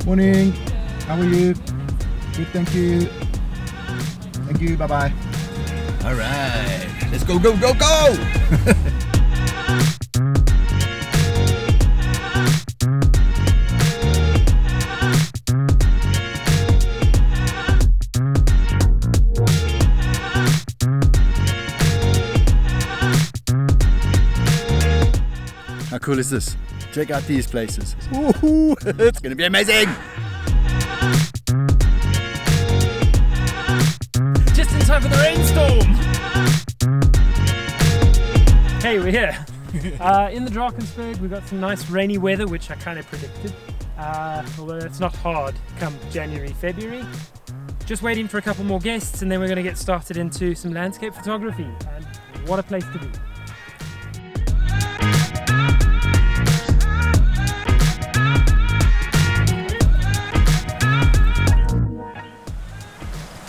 Morning. How are you? Good, thank you. Thank you, bye-bye. All right, let's go, go, go, go! How cool is this? Check out these places. Woohoo! It's gonna be amazing! Just in time for the rainstorm! Hey, we're here. In the Drakensberg, we've got some nice rainy weather, which I kind of predicted. Although it's not hard come January, February. Just waiting for a couple more guests and then we're going to get started into some landscape photography. And what a place to be.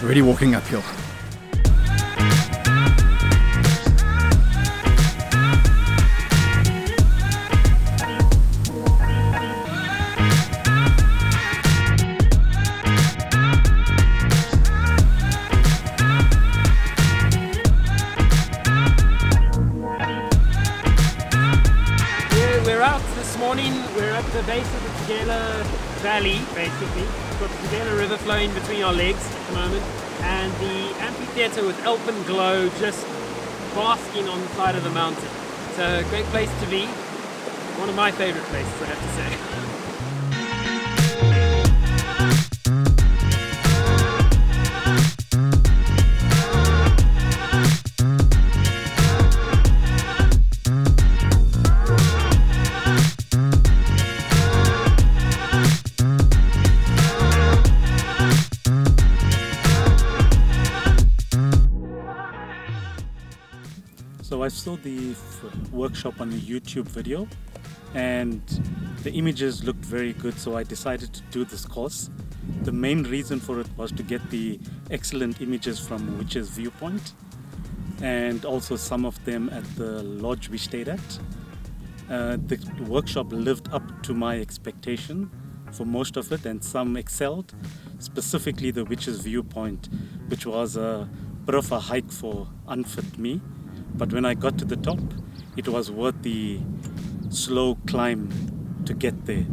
Already walking uphill. We're out this morning. We're at the base of the Tugela Valley, basically. We've got the Tugela River flowing between our legs at the moment, and the amphitheatre with alpenglow just basking on the side of the mountain. It's a great place to be. One of my favourite places, I have to say. So I saw the workshop on the YouTube video and the images looked very good, so I decided to do this course. The main reason for it was to get the excellent images from Witch's Viewpoint and also some of them at the lodge we stayed at. The workshop lived up to my expectation for most of it, and some excelled, specifically the Witch's Viewpoint, which was a bit of a hike for unfit me. But when I got to the top, it was worth the slow climb to get there.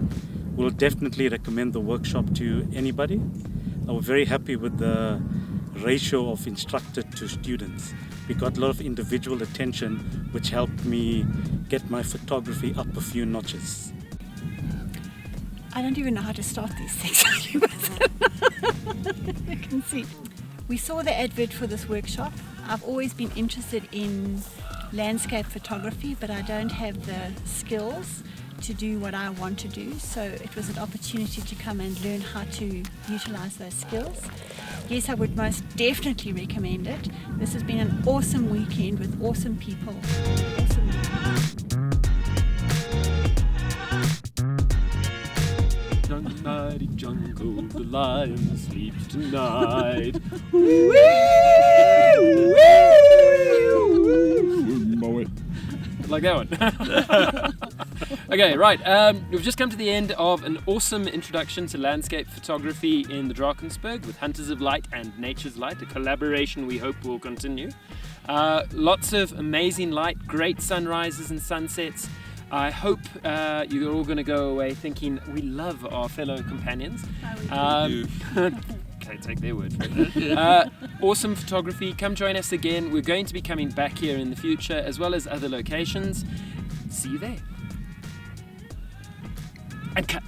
We'll definitely recommend the workshop to anybody. I was very happy with the ratio of instructor to students. We got a lot of individual attention, which helped me get my photography up a few notches. I don't even know how to start these things. You can see. We saw the advert for this workshop. I've always been interested in landscape photography, but I don't have the skills to do what I want to do. So it was an opportunity to come and learn how to utilize those skills. Yes, I would most definitely recommend it. This has been an awesome weekend with awesome people. Awesome Nighty jungle, the lion sleeps tonight. Like that one. Okay, right. We've just come to the end of an awesome introduction to landscape photography in the Drakensberg with Hunters of Light and Nature's Light, a collaboration we hope will continue. Lots of amazing light, great sunrises and sunsets. I hope you're all going to go away thinking we love our fellow companions. Okay, take their word for it. Awesome photography. Come join us again. We're going to be coming back here in the future as well as other locations. See you there. And cut.